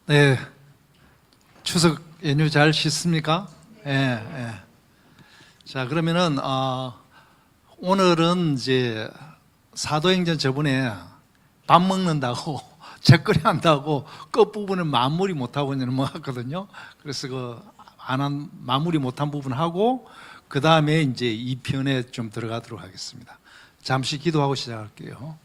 네, 추석 연휴 잘 쉬습니까? 예, 예. 자, 그러면은 오늘은 이제 사도행전 저번에 밥 먹는다고 책거리 한다고 끝부분을 마무리 못하고 넘어갔거든요. 그래서 마무리 못한 부분 하고 그 다음에 이제 2편에 좀 들어가도록 하겠습니다. 잠시 기도하고 시작할게요.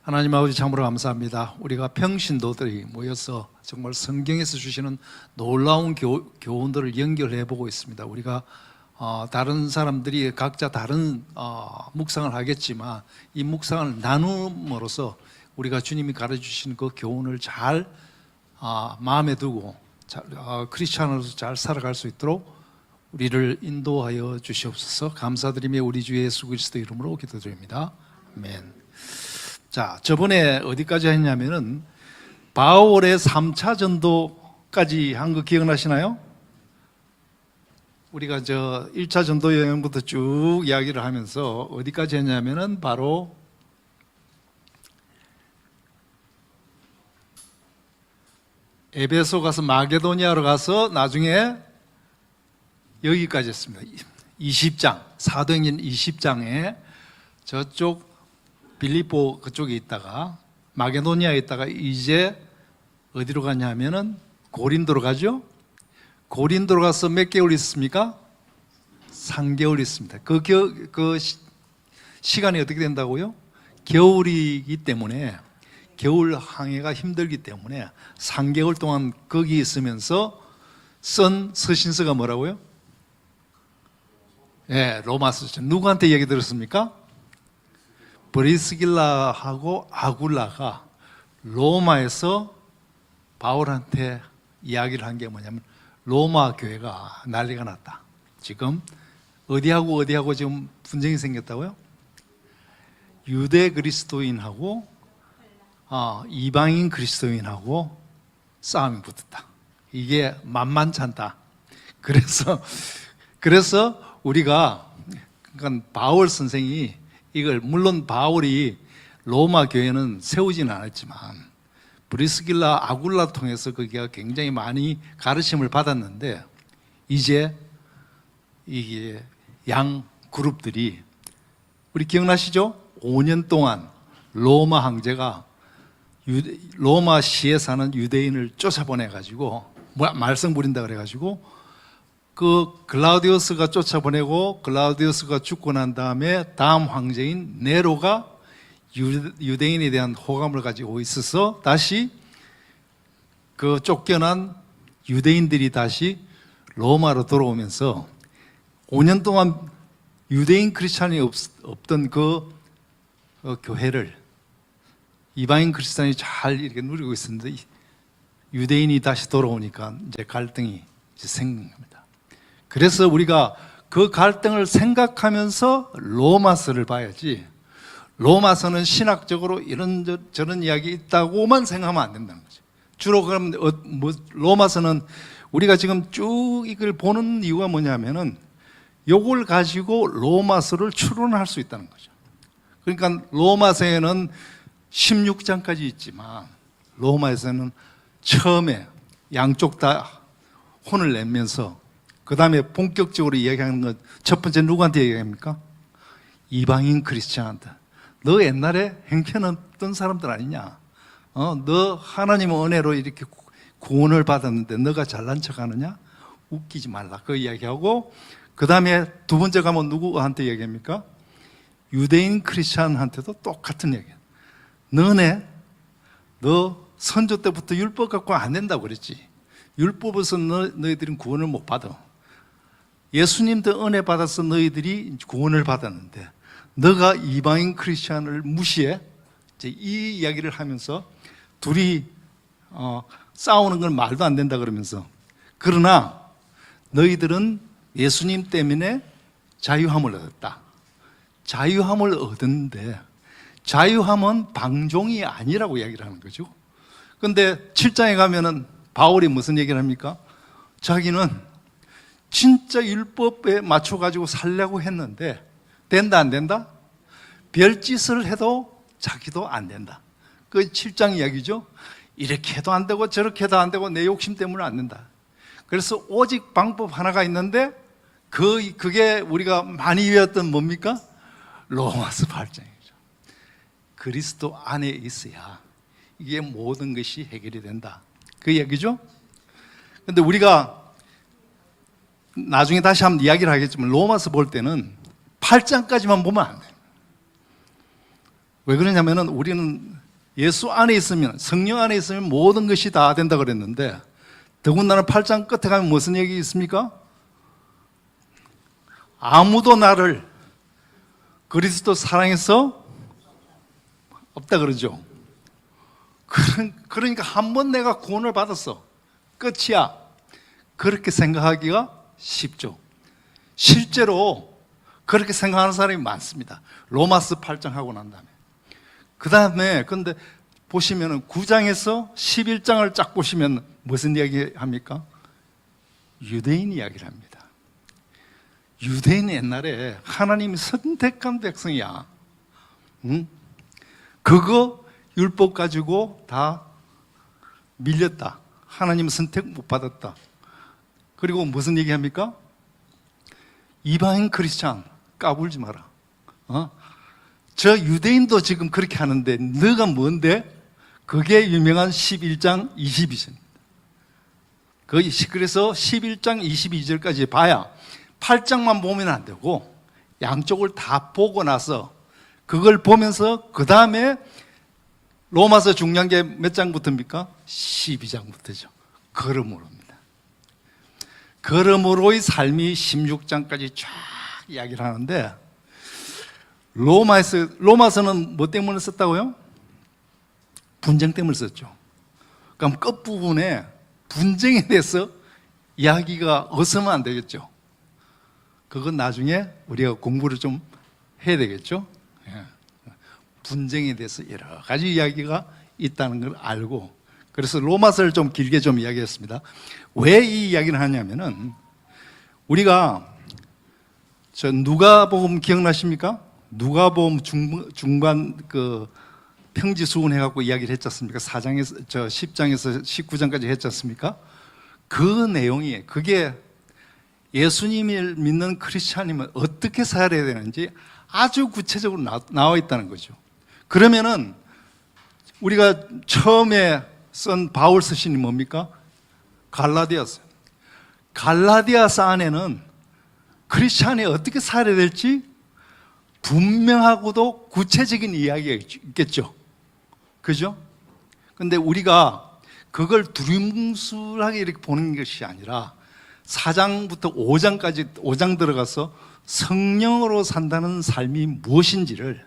하나님 아버지 참으로 감사합니다. 우리가 평신도들이 모여서 정말 성경에서 주시는 놀라운 교훈들을 연결해 보고 있습니다. 우리가 다른 사람들이 각자 다른 묵상을 하겠지만 이 묵상을 나눔으로써 우리가 주님이 가르쳐주신 그 교훈을 잘 마음에 두고 크리스찬으로서 잘 살아갈 수 있도록 우리를 인도하여 주시옵소서. 감사드리며 우리 주 예수 그리스도 이름으로 기도드립니다. 아멘. 자, 저번에 어디까지 했냐면은 바울의 3차 전도까지 한 거 기억나시나요? 우리가 1차 전도 여행부터 쭉 이야기를 하면서 어디까지 했냐면은 바로 에베소 가서 마게도니아로 가서 나중에 여기까지 했습니다. 20장, 사도행전 20장에 저쪽 빌립보 그쪽에 있다가 마게도니아에 있다가 이제 어디로 가냐면은 고린도로 가죠. 고린도로 가서 몇 개월 있습니까? 3개월 있습니다. 그 시간이 어떻게 된다고요? 겨울이기 때문에 겨울 항해가 힘들기 때문에 3개월 동안 거기 있으면서 쓴 서신서가 뭐라고요? 예, 로마서. 누구한테 얘기 들었습니까? 브리스길라하고 아굴라가 로마에서 바울한테 이야기를 한 게 뭐냐면 로마 교회가 난리가 났다. 지금 어디하고 지금 분쟁이 생겼다고요? 유대 그리스도인하고 이방인 그리스도인하고 싸움이 붙었다. 이게 만만치 않다. 그래서 우리가 그러니까 바울 선생이 이걸 물론 바울이 로마 교회는 세우지는 않았지만 브리스길라 아굴라 통해서 거기가 굉장히 많이 가르침을 받았는데 이제 이게 양 그룹들이 우리 기억나시죠? 5년 동안 로마 황제가 로마시에 사는 유대인을 쫓아보내가지고 말썽 부린다 그래가지고 그 글라우디우스가 쫓아보내고 글라우디우스가 죽고 난 다음에 다음 황제인 네로가 유대인에 대한 호감을 가지고 있어서 다시 그 쫓겨난 유대인들이 다시 로마로 돌아오면서 5년 동안 유대인 크리스찬이 없던 그 교회를 이방인 크리스찬이 잘 이렇게 누리고 있었는데 유대인이 다시 돌아오니까 이제 갈등이 생긴 겁니다. 그래서 우리가 그 갈등을 생각하면서 로마서를 봐야지 로마서는 신학적으로 이런저런 이야기 있다고만 생각하면 안 된다는 거죠. 주로 그럼 로마서는 우리가 지금 쭉 이걸 보는 이유가 뭐냐면은 요걸 가지고 로마서를 추론할 수 있다는 거죠. 그러니까 로마서에는 16장까지 있지만 로마에서는 처음에 양쪽 다 혼을 내면서 그 다음에 본격적으로 이야기하는 건 첫 번째 누구한테 얘기합니까? 이방인 크리스찬한테. 너 옛날에 형편없던 사람들 아니냐? 너 하나님의 은혜로 이렇게 구원을 받았는데 너가 잘난 척 하느냐? 웃기지 말라. 그 이야기하고 그 다음에 두 번째 가면 누구한테 얘기합니까? 유대인 크리스찬한테도 똑같은 얘기야. 너 선조 때부터 율법 갖고 안 된다고 그랬지. 율법에서 너희들은 구원을 못 받아. 예수님도 은혜 받아서 너희들이 구원을 받았는데 너가 이방인 크리스찬을 무시해? 이제 이 이야기를 하면서 둘이 싸우는 건 말도 안 된다 그러면서 그러나 너희들은 예수님 때문에 자유함을 얻었다. 자유함을 얻었는데 자유함은 방종이 아니라고 이야기를 하는 거죠. 그런데 7장에 가면은 바울이 무슨 얘기를 합니까? 자기는 진짜 율법에 맞춰가지고 살려고 했는데 된다 안 된다? 별짓을 해도 자기도 안 된다. 그 7장 이야기죠. 이렇게 해도 안 되고 저렇게 해도 안 되고 내 욕심 때문에 안 된다. 그래서 오직 방법 하나가 있는데 그게 우리가 많이 외웠던 뭡니까? 로마서 8장이죠. 그리스도 안에 있어야 이게 모든 것이 해결이 된다. 그 얘기죠. 근데 우리가 나중에 다시 한번 이야기를 하겠지만 로마서 볼 때는 8장까지만 보면 안 돼요. 왜 그러냐면은 우리는 예수 안에 있으면, 성령 안에 있으면 모든 것이 다 된다 그랬는데, 더군다나 8장 끝에 가면 무슨 얘기 있습니까? 아무도 나를 그리스도 사랑해서 없다 그러죠. 그러니까 한 번 내가 구원을 받았어, 끝이야, 그렇게 생각하기가 쉽죠. 실제로 그렇게 생각하는 사람이 많습니다. 로마서 8장 하고 난 다음에. 그 다음에 근데 보시면은 9장에서 11장을 쫙 보시면 무슨 이야기 합니까? 유대인 이야기를 합니다. 유대인 옛날에 하나님이 선택한 백성이야. 응? 그거 율법 가지고 다 밀렸다. 하나님 선택 못 받았다. 그리고 무슨 얘기 합니까? 이방인 크리스찬 까불지 마라. 저 유대인도 지금 그렇게 하는데 너가 뭔데? 그게 유명한 11장 22절입니다. 그래서 11장 22절까지 봐야 8장만 보면 안 되고 양쪽을 다 보고 나서 그걸 보면서 그 다음에 로마서 중요한 게 몇 장부터입니까? 12장부터죠. 그러므로입니다. 그러므로의 삶이 16장까지 쫙 이야기를 하는데, 로마서는 뭐 때문에 썼다고요? 분쟁 때문에 썼죠. 그럼 끝부분에 분쟁에 대해서 이야기가 없으면 안 되겠죠. 그건 나중에 우리가 공부를 좀 해야 되겠죠. 분쟁에 대해서 여러 가지 이야기가 있다는 걸 알고, 그래서 로마서를 좀 길게 좀 이야기했습니다. 왜 이 이야기를 하냐면은, 우리가 저 누가복음 기억나십니까? 누가복음 중반 그 평지수훈 해갖고 이야기를 했지 않습니까? 4장에서 10장에서 19장까지 했지 않습니까? 그 내용이, 그게 예수님을 믿는 크리스찬이면 어떻게 살아야 되는지 아주 구체적으로 나와 있다는 거죠. 그러면은 우리가 처음에 쓴 바울 서신이 뭡니까? 갈라디아서. 갈라디아서 안에는 크리스찬이 어떻게 살아야 될지 분명하고도 구체적인 이야기가 있겠죠. 그죠? 근데 우리가 그걸 두리뭉술하게 이렇게 보는 것이 아니라 4장부터 5장까지 5장 들어가서 성령으로 산다는 삶이 무엇인지를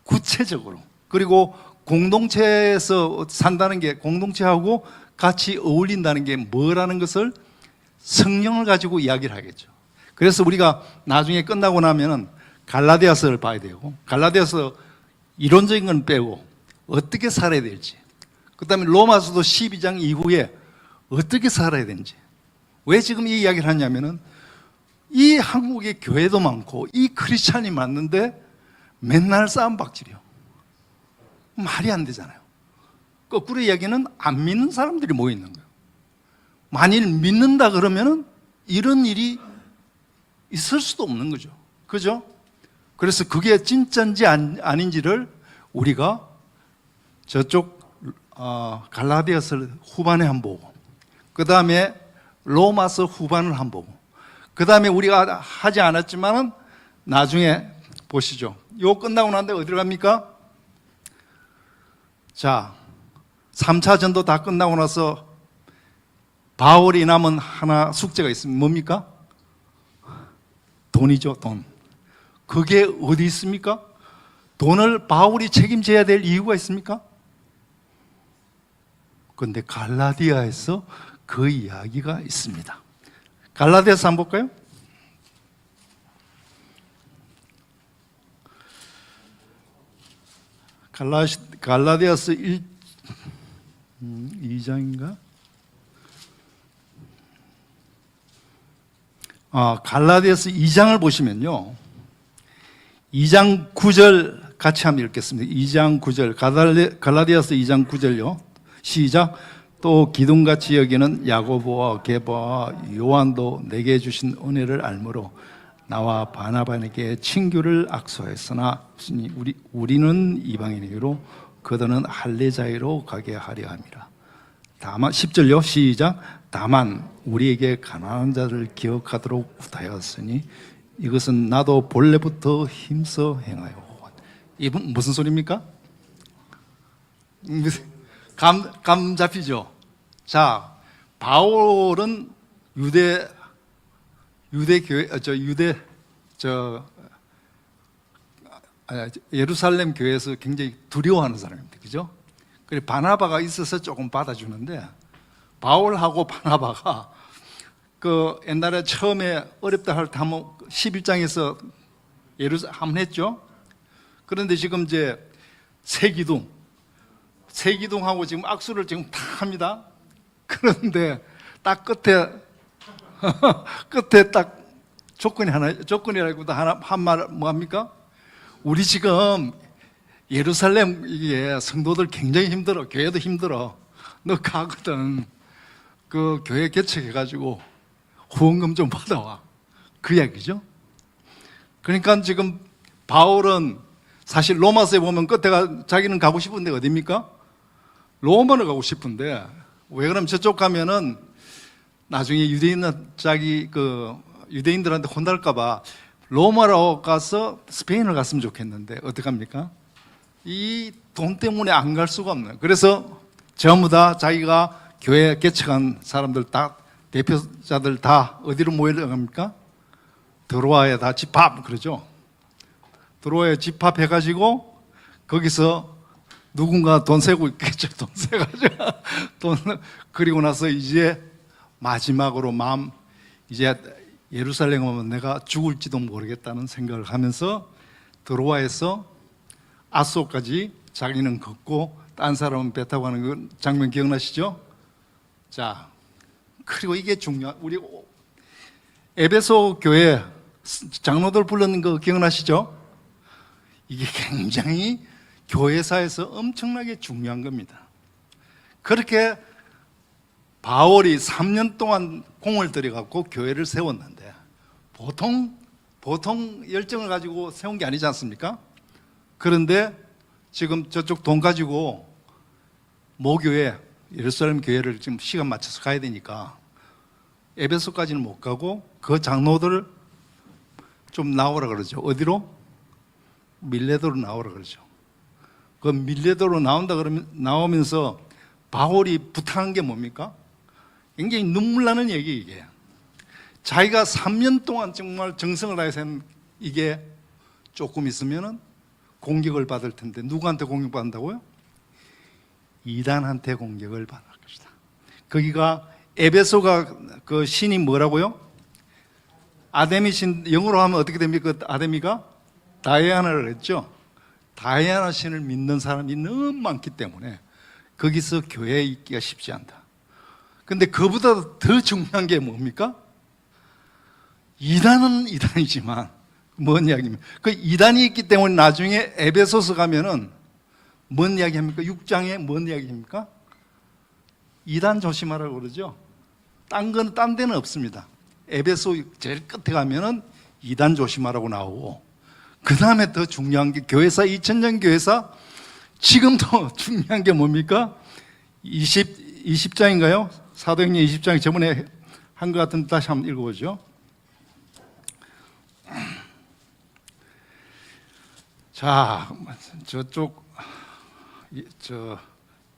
구체적으로, 그리고 공동체에서 산다는 게, 공동체하고 같이 어울린다는 게 뭐라는 것을 성령을 가지고 이야기를 하겠죠. 그래서 우리가 나중에 끝나고 나면은 갈라디아서를 봐야 되고, 갈라디아서 이론적인 건 빼고 어떻게 살아야 될지, 그 다음에 로마서도 12장 이후에 어떻게 살아야 되는지. 왜 지금 이 이야기를 하냐면은, 이 한국의 교회도 많고 이 크리스찬이 많은데 맨날 싸움박질이요. 말이 안 되잖아요. 거꾸로 이야기는 안 믿는 사람들이 모여 있는 거예요. 만일 믿는다 그러면은 이런 일이 있을 수도 없는 거죠. 그죠? 그래서 그게 진짜인지 아닌지를 우리가 저쪽 갈라디아서 후반에 한번 보고, 그 다음에 로마서 후반을 한번 보고, 그 다음에 우리가 하지 않았지만은 나중에 보시죠. 이거 끝나고 난데 어디로 갑니까? 자, 3차 전도 다 끝나고 나서 바울이 남은 하나 숙제가 있습니다. 뭡니까? 돈이죠, 돈. 그게 어디 있습니까? 돈을 바울이 책임져야 될 이유가 있습니까? 그런데 갈라디아에서 그 이야기가 있습니다. 갈라디아서 한번 볼까요? 갈라디아서 2장인가? 갈라디아서 2장을 보시면요, 2장 9절 같이 한번 읽겠습니다. 2장 9절, 갈라디아서 2장 9절요. 시작. 또 기둥같이 여기는 야고보와 게바와 요한도 내게 주신 은혜를 알므로 나와 바나바에게 친교를 악수하였으나 우리는 이방인에게로 그들은 할례자이로 가게 하려 함이라. 다만 10절요. 시작. 다만 우리에게 가난한 자를 기억하도록 부탁하였으니 이것은 나도 본래부터 힘써 행하여. 이분 무슨 소리입니까? 감 잡히죠? 자, 바울은 예루살렘 교회에서 굉장히 두려워하는 사람입니다. 그죠? 그래, 바나바가 있어서 조금 받아주는데, 바울하고 바나바가 그 옛날에 처음에 어렵다 할 때 한번 11장에서 한번 했죠? 그런데 지금 이제 세기둥하고 지금 악수를 지금 다 합니다. 그런데 딱 끝에 딱 조건이라기보다 한 말 뭐합니까? 우리 지금 예루살렘 이게 성도들 굉장히 힘들어. 교회도 힘들어. 너 가거든. 그 교회 개척해가지고 후원금 좀 받아와. 그 이야기죠. 그러니까 지금 바울은 사실 로마서에 보면 끝에가 자기는 가고 싶은데 어디입니까? 로마를 가고 싶은데, 왜 그러면 저쪽 가면은 나중에 유대인들한테 혼날까봐 로마로 가서 스페인을 갔으면 좋겠는데 어떡합니까? 이 돈 때문에 안 갈 수가 없네요. 그래서 전부 다 자기가 교회 개척한 사람들 다, 대표자들 다 어디로 모여갑니까? 드로아에 다 집합, 그러죠? 드로아에 집합해가지고 거기서 누군가 돈 세고 있겠죠. 돈 세가지고 그리고 나서 이제 마지막으로 이제 예루살렘 오면 내가 죽을지도 모르겠다는 생각을 하면서 드로아에서 아소까지 자기는 걷고 딴 사람은 배 타고 하는 그 장면 기억나시죠? 자, 그리고 이게 우리 에베소 교회 장로들 불렀는 거 기억나시죠? 이게 굉장히 교회사에서 엄청나게 중요한 겁니다. 그렇게 바울이 3년 동안 공을 들여갖고 교회를 세웠는데 보통 열정을 가지고 세운 게 아니지 않습니까? 그런데 지금 저쪽 돈 가지고 모교회, 예루살렘 교회를 지금 시간 맞춰서 가야 되니까 에베소까지는 못 가고 그 장로들을 좀 나오라 그러죠. 어디로? 밀레도로 나오라 그러죠. 그 밀레도로 나오면서 바울이 부탁한 게 뭡니까? 굉장히 눈물 나는 얘기, 이게. 자기가 3년 동안 정말 정성을 다해서 이게 조금 있으면은 공격을 받을 텐데, 누구한테 공격받는다고요? 이단한테 공격을 받을 것이다. 거기가 에베소가 그 신이 뭐라고요? 아데미 신, 영어로 하면 어떻게 됩니까? 아데미가 다이아나를 했죠. 다이아나 신을 믿는 사람이 너무 많기 때문에 거기서 교회에 있기가 쉽지 않다. 근데 그보다 더 중요한 게 뭡니까? 이단은 이단이지만 뭔 이야기입니까? 그 이단이 있기 때문에 나중에 에베소서 가면은 뭔 이야기 합니까? 6장에 뭔 이야기 합니까? 이단 조심하라고 그러죠. 딴 데는 없습니다. 에베소 제일 끝에 가면은 이단 조심하라고 나오고, 그 다음에 더 중요한 게 교회사, 2000년 교회사, 지금도 중요한 게 뭡니까? 20장인가요? 사도행전 20장이 저번에 한 것 같은데 다시 한번 읽어보죠. 자, 저쪽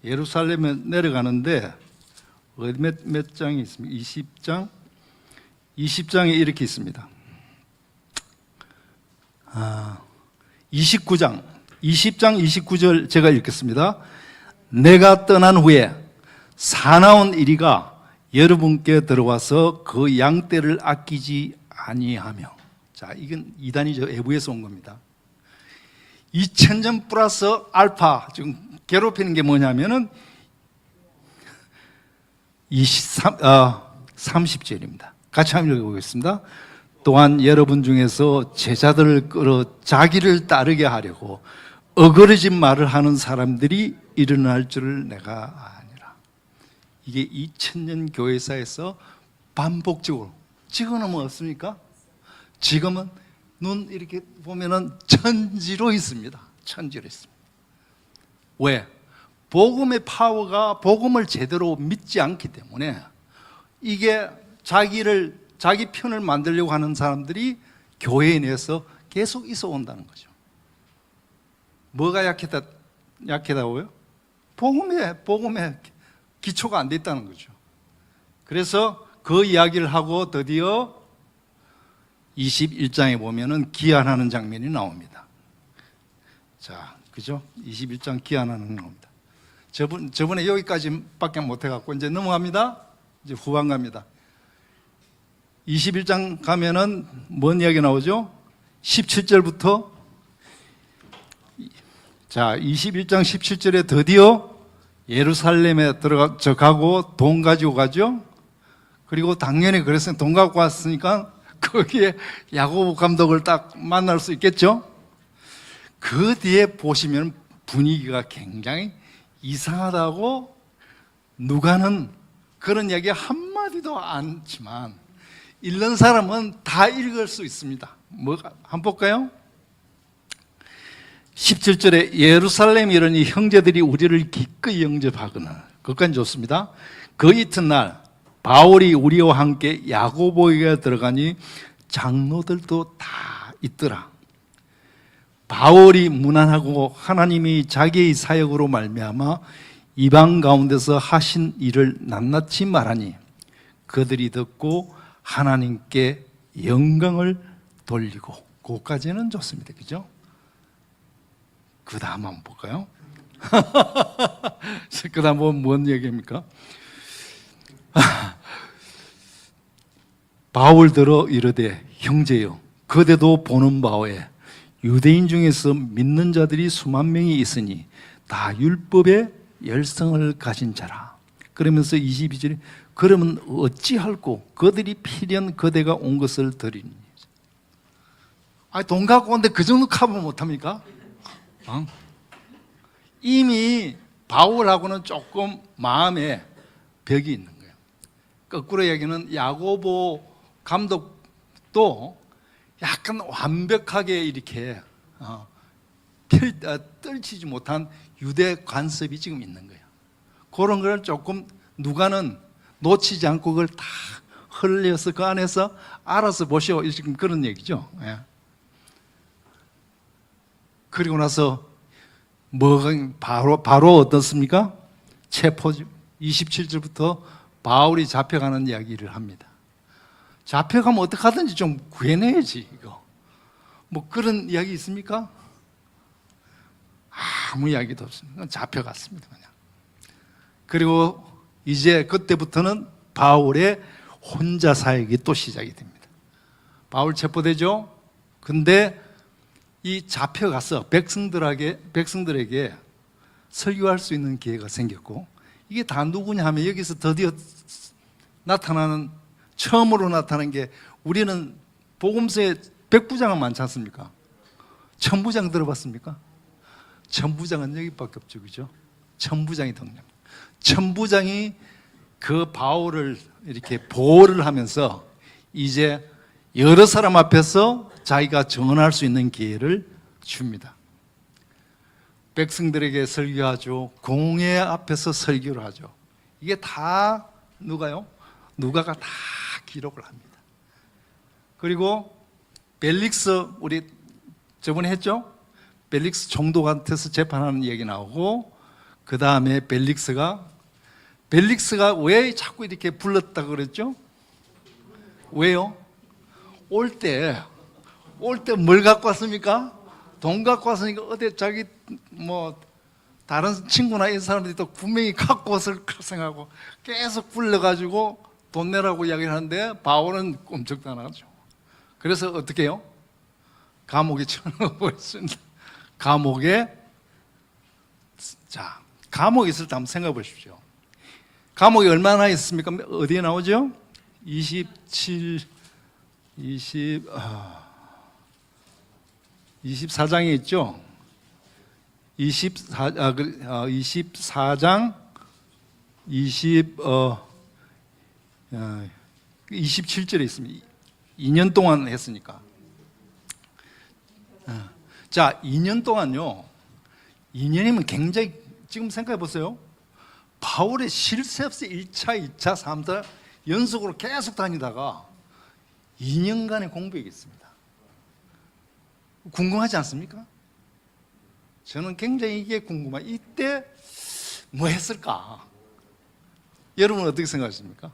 예루살렘에 내려가는데 어디 몇 장이 있습니까? 20장? 20장에 이렇게 있습니다. 29장 20장 29절 제가 읽겠습니다. 내가 떠난 후에 사나운 이리가 여러분께 들어와서 그 양떼를 아끼지 아니하며. 자, 이건 이단이죠. 외부에서 온 겁니다. 2000년 플러스 알파, 지금 괴롭히는 게 뭐냐면은 30절입니다. 같이 한번 읽어보겠습니다. 또한 여러분 중에서 제자들을 끌어 자기를 따르게 하려고 어그러진 말을 하는 사람들이 일어날 줄을 내가 아니라. 이게 2000년 교회사에서 반복적으로, 지금은 뭐 없습니까? 지금은 눈 이렇게 보면은 천지로 있습니다. 천지로 있습니다. 왜? 복음의 파워가, 복음을 제대로 믿지 않기 때문에 이게 자기 편을 만들려고 하는 사람들이 교회에 내서 계속 있어 온다는 거죠. 뭐가 약하다고요? 복음에 기초가 안 돼 있다는 거죠. 그래서 그 이야기를 하고 드디어 21장에 보면은 기한하는 장면이 나옵니다. 자, 그죠? 21장 기한하는 나옵니다. 저번에 여기까지밖에 못 해갖고 이제 넘어갑니다. 이제 후반 갑니다. 21장 가면은 뭔 이야기 나오죠? 17절부터, 자, 21장 17절에 드디어 예루살렘에 가고 돈 가지고 가죠. 그리고 당연히 그래서 돈 갖고 왔으니까 거기에 야고보 감독을 딱 만날 수 있겠죠. 그 뒤에 보시면 분위기가 굉장히 이상하다고 누가는 그런 이야기 한마디도 않지만 읽는 사람은 다 읽을 수 있습니다. 한번 볼까요? 17절에 예루살렘에 이르니 형제들이 우리를 기꺼이 영접하거늘, 그것까지 좋습니다. 그 이튿날 바울이 우리와 함께 야고보에게 들어가니 장로들도 다 있더라. 바울이 무난하고 하나님이 자기의 사역으로 말미암아 이방 가운데서 하신 일을 낱낱이 말하니 그들이 듣고 하나님께 영광을 돌리고, 그까지는 좋습니다. 그죠? 그 다음 한번 볼까요? 그 다음 뭔 얘기입니까? 바울들어 이르되 형제여, 그대도 보는 바에 유대인 중에서 믿는 자들이 수만 명이 있으니 다 율법의 열성을 가진 자라. 그러면서 22절에 그러면 어찌할꼬 그들이 필연 그대가 온 것을 드리니. 돈 갖고 온데 그 정도 커버 못합니까? 이미 바울하고는 조금 마음에 벽이 있는 거예요. 거꾸로 얘기는 야고보 감독도 약간 완벽하게 이렇게 떨치지 못한 유대 관습이 지금 있는 거예요. 그런 걸 조금 누가는 놓치지 않고 그걸 다 흘려서 그 안에서 알아서 보시오, 지금 그런 얘기죠. 예. 그리고 나서 바로 어떻습니까? 체포죠. 27절부터 바울이 잡혀가는 이야기를 합니다. 잡혀가면 어떻게 하든지 좀 구해내야지, 이거. 뭐 그런 이야기 있습니까? 아무 이야기도 없습니다. 잡혀갔습니다, 그냥. 그리고 이제 그때부터는 바울의 혼자 사역이 또 시작이 됩니다. 바울 체포되죠? 근데 이 잡혀가서 백성들에게 설교할 수 있는 기회가 생겼고, 이게 다 누구냐 하면 여기서 드디어 처음으로 나타난 게, 우리는 복음서에 백부장은 많지 않습니까? 천부장 들어봤습니까? 천부장은 여기밖에 없죠, 그죠? 천부장이 등장. 천부장이 그 바울을 이렇게 보호를 하면서 이제 여러 사람 앞에서 자기가 전할 수 있는 기회를 줍니다. 백성들에게 설교하죠. 공회 앞에서 설교를 하죠. 이게 다 누가요? 누가가 다 기록을 합니다. 그리고 벨릭스, 우리 저번에 했죠? 벨릭스 총독한테서 재판하는 얘기 나오고, 그 다음에 벨릭스가 왜 자꾸 이렇게 불렀다 그랬죠? 왜요? 올 때 뭘 갖고 왔습니까? 돈 갖고 왔으니까 어디 자기 다른 친구나 이런 사람들이 또 분명히 갖고 왔을 생각하고 계속 불러가지고 돈 내라고 이야기를 하는데 바울은 꼼짝도 안 하죠. 그래서 어떻게 해요? 감옥에 쳐넣어버렸습니다. 감옥에 있을 때 한번 생각해 보십시오. 감옥에 얼마나 있습니까? 어디에 나오죠? 24장에 있죠? 24장 27절에 있습니다. 2년 동안 했으니까. 자, 2년 동안요. 2년이면 굉장히, 지금 생각해 보세요. 바울의 쉴 새 없이 1차, 2차, 3차 연속으로 계속 다니다가 2년간의 공부했습니다. 궁금하지 않습니까? 저는 굉장히 이게 궁금해요. 이때 뭐 했을까? 여러분은 어떻게 생각하십니까?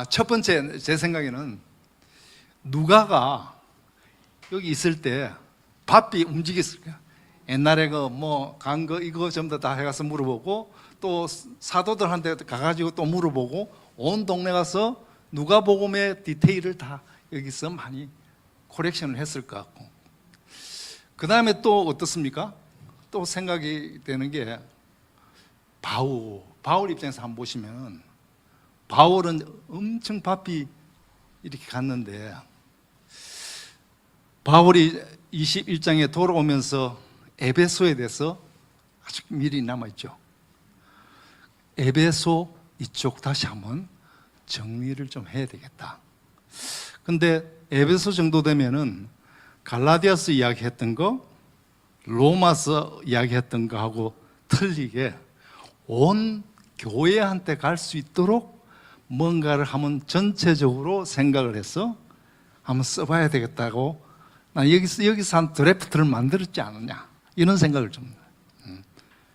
첫 번째 제 생각에는 누가가 여기 있을 때 바삐 움직였을 거야. 옛날에 그 뭐 간 거 이거 전부 다 해가서 물어보고 또 사도들한테 가가지고 또 물어보고 온 동네 가서 누가복음의 디테일을 다 여기서 많이 코렉션을 했을 것 같고, 그 다음에 또 어떻습니까? 또 생각이 되는 게 바울 입장에서 한번 보시면 바울은 엄청 바삐 이렇게 갔는데 바울이 21장에 돌아오면서 에베소에 대해서 아직 미리 남아있죠. 에베소 이쪽 다시 한번 정리를 좀 해야 되겠다. 근데 에베소 정도 되면은 갈라디아서 이야기했던 거, 로마서 이야기했던 거하고 틀리게 온 교회한테 갈 수 있도록 뭔가를 한번 전체적으로 생각을 해서 한번 써봐야 되겠다고, 난 여기서 한 드래프트를 만들었지 않느냐, 이런 생각을 좀.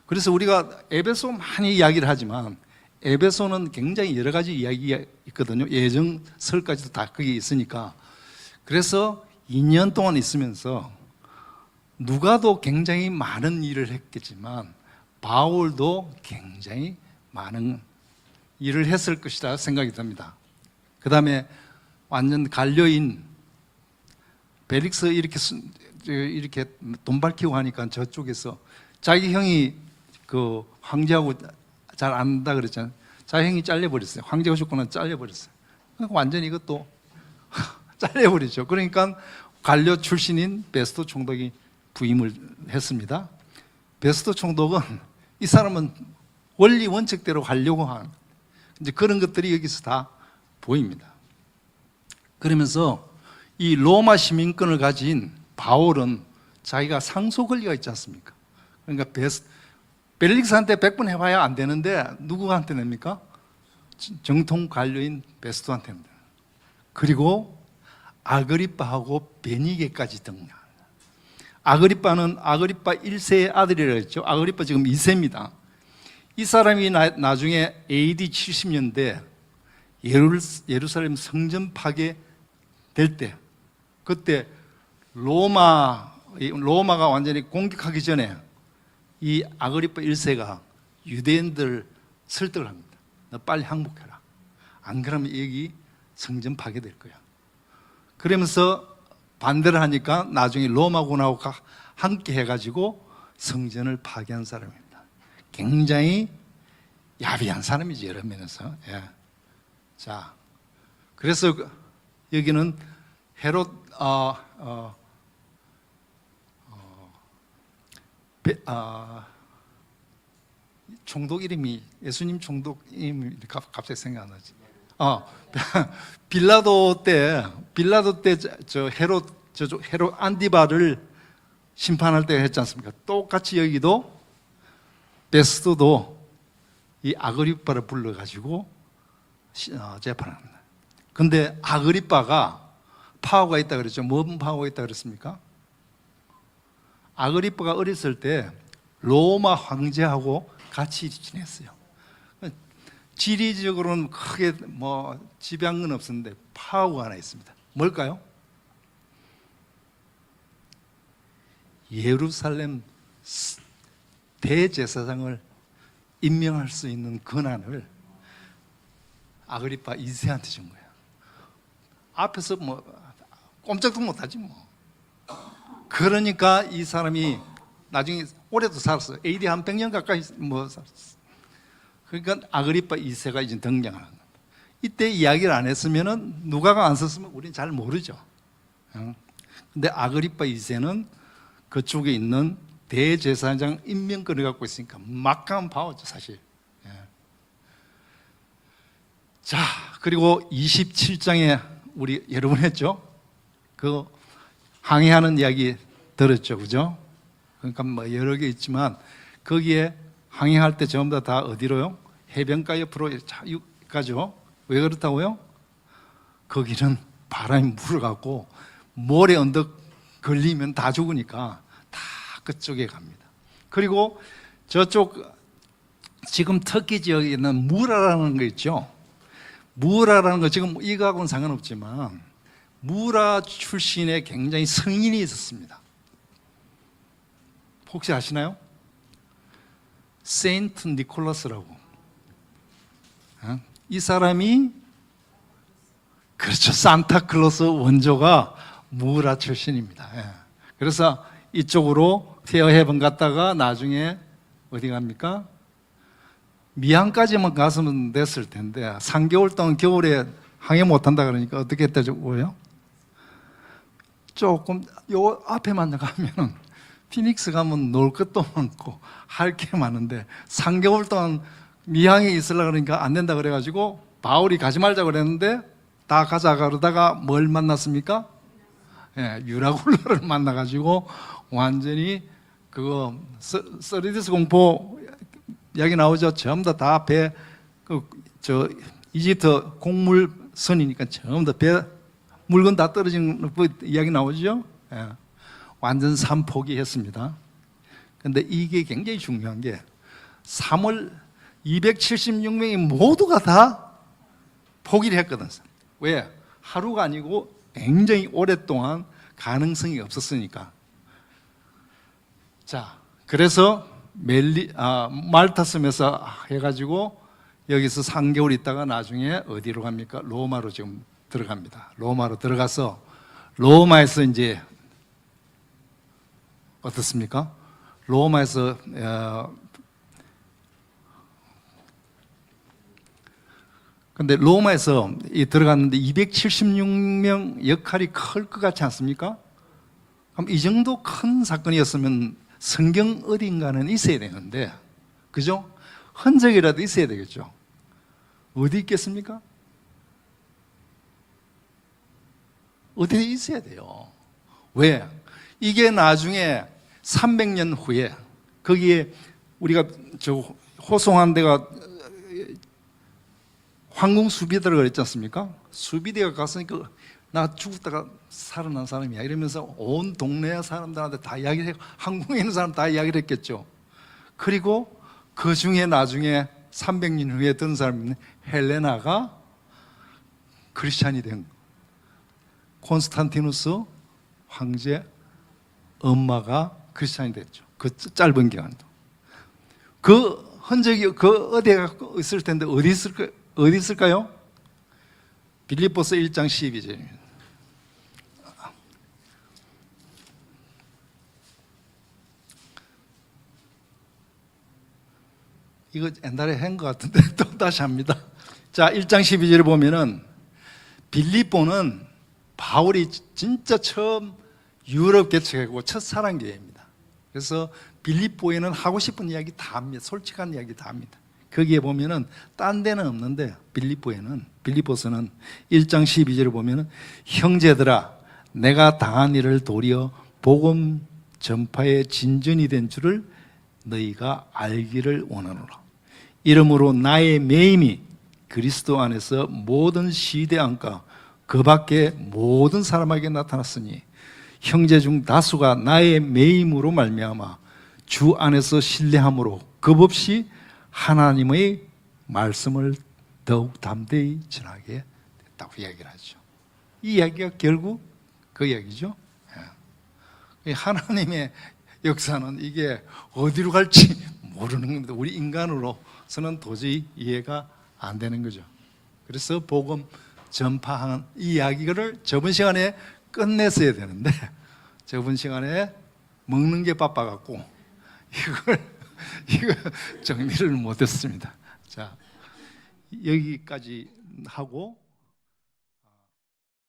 그래서 우리가 에베소 많이 이야기를 하지만 에베소는 굉장히 여러 가지 이야기가 있거든요. 예정설까지도 다 거기 있으니까. 그래서 2년 동안 있으면서 누가도 굉장히 많은 일을 했겠지만 바울도 굉장히 많은 일을 했을 것이다 생각이 듭니다. 그 다음에 완전 관료인 벨릭스 이렇게 돈 밝히고 하니까 저쪽에서 자기 형이 그 황제하고 잘 안다 그랬잖아요. 자기 형이 잘려버렸어요. 황제가 죽고는 잘려버렸어요. 그러니까 완전히 이것도 잘려버리죠. 그러니까 관료 출신인 베스토 총독이 부임을 했습니다. 베스토 총독은 이 사람은 원리 원칙대로 가려고 하는 이제 그런 것들이 여기서 다 보입니다. 그러면서 이 로마 시민권을 가진 바울은 자기가 상소 권리가 있지 않습니까? 그러니까 벨릭스한테 100번 해봐야 안 되는데 누구한테 냅니까? 정통 관료인 베스토한테 냅니다. 그리고 아그리빠하고 베니게까지 등장. 아그리빠는 아그리빠 1세의 아들이라고 했죠. 아그리빠 지금 2세입니다. 이 사람이 나중에 AD 70년대 예루살렘 성전 파괴될 때, 그때 로마가 완전히 공격하기 전에 이 아그리빠 1세가 유대인들 설득을 합니다. 너 빨리 항복해라. 안 그러면 여기 성전 파괴될 거야. 그러면서 반대를 하니까 나중에 로마군하고 함께 해가지고 성전을 파괴한 사람입니다. 굉장히 야비한 사람이지, 여러 면에서. 예. 자, 그래서 여기는 헤롯 총독 이름이, 예수님 총독 이름이 갑자기 생각 안 나지. 빌라도 때 저 헤롯 안디바를 심판할 때 했지 않습니까? 똑같이 여기도 베스토도 이 아그리빠를 불러가지고 재판합니다. 근데 아그리빠가 파워가 있다 그랬죠. 뭔 파워가 있다 그랬습니까? 아그리빠가 어렸을 때 로마 황제하고 같이 지냈어요. 지리적으로는 크게 뭐 지배한 건 없었는데 파워가 하나 있습니다. 뭘까요? 예루살렘 대제사장을 임명할 수 있는 권한을 아그리빠 2세한테 준 거예요. 앞에서 뭐 꼼짝도 못하지 뭐. 그러니까 이 사람이 나중에 오래도 살았어요. AD 한 100년 가까이 뭐 살았어요. 그러니까 아그리빠 2세가 이제 등장하는 겁니다. 이때 이야기를 안 했으면은 누가가 안 썼으면 우리는 잘 모르죠. 근데 아그리빠 2세는 그쪽에 있는 대제사장 임명권을 갖고 있으니까 막강한 파워죠, 사실. 예. 자, 그리고 27장에 우리 여러 번 했죠? 그 항해하는 이야기 들었죠, 그죠? 그러니까 뭐 여러 개 있지만 거기에 항해할 때 전부 다 어디로요? 해변가 옆으로 가죠. 왜 그렇다고요? 거기는 바람이 불어갖고 모래 언덕 걸리면 다 죽으니까 다 그쪽에 갑니다. 그리고 저쪽 지금 터키 지역에 있는 무라라는 거 있죠. 무라라는 거 지금 이거하고는 상관없지만 무라 출신의 굉장히 성인이 있었습니다. 혹시 아시나요? 세인트 니콜라스라고. 이 사람이 그렇죠. 산타클로스 원조가 무라 출신입니다. 그래서 이쪽으로 페어헤븐 갔다가 나중에 어디 갑니까? 미항까지만 갔으면 됐을 텐데 3개월 동안 겨울에 항해 못한다 그러니까 어떻게 했다고요? 조금 요 앞에만 가면 피닉스 가면 놀 것도 많고 할 게 많은데 3개월 동안 미항에 있으려고 그러니까 안 된다 그래가지고 바울이 가지 말자 그랬는데 다 가자 그러다가 뭘 만났습니까? 유라굴라를 만나가지고 완전히 그거 서리디스 공포 이야기 나오죠. 전부 다 배, 이집트 곡물선이니까 전부 다 배, 물건 다 떨어지는 이야기 나오죠. 완전 산포기했습니다. 근데 이게 굉장히 중요한 게 3월 276명이 모두가 다 포기를 했거든. 왜? 하루가 아니고 굉장히 오랫동안 가능성이 없었으니까. 자, 그래서 말타 섬에서 해가지고 여기서 3개월 있다가 나중에 어디로 갑니까? 로마로 지금 들어갑니다. 로마로 들어가서 로마에서 이제 어떻습니까? 로마에서 근데 로마에서 들어갔는데 276명 역할이 클 것 같지 않습니까? 그럼 이 정도 큰 사건이었으면 성경 어딘가는 있어야 되는데, 그죠? 흔적이라도 있어야 되겠죠. 어디 있겠습니까? 어디 있어야 돼요. 왜? 이게 나중에 300년 후에 거기에 우리가 호송한 데가 황궁 수비대라고 그랬지 않습니까? 수비대가 갔으니까 나 죽었다가 살아난 사람이야 이러면서 온 동네 사람들한테 다 이야기를 했고 한국에 있는 사람 다 이야기를 했겠죠. 그리고 그 중에 나중에 300년 후에 든 사람이 헬레나가 크리스찬이 된 콘스탄티누스 황제 엄마가 크리스찬이 됐죠. 그 짧은 기간도. 그 흔적이 그 어디에 있을 텐데 어디 있을까요? 빌립보서 1장 12절입니다. 이거 옛날에 한 것 같은데 또 다시 합니다. 자, 1장 12절을 보면은 빌립보는 바울이 진짜 처음 유럽 개척하고 첫사랑 교회입니다. 그래서 빌립보에는 하고 싶은 이야기 다 합니다. 솔직한 이야기 다 합니다. 거기에 보면은 딴 데는 없는데 빌립보서는 1장 12절을 보면은 형제들아 내가 당한 일을 도리어 복음 전파의 진전이 된 줄을 너희가 알기를 원하노라. 이러므로 나의 매임이 그리스도 안에서 모든 시대 안과 그 밖에 모든 사람에게 나타났으니 형제 중 다수가 나의 매임으로 말미암아 주 안에서 신뢰함으로 겁없이 하나님의 말씀을 더욱 담대히 전하게 됐다고 이야기를 하죠. 이 이야기가 결국 그 이야기죠. 하나님의 역사는 이게 어디로 갈지 모르는 겁니다. 우리 인간으로서는 도저히 이해가 안 되는 거죠. 그래서 복음 전파하는 이 이야기를 저번 시간에 끝냈어야 되는데 저번 시간에 먹는 게 바빠갖고 이거 정리를 못했습니다. 자, 여기까지 하고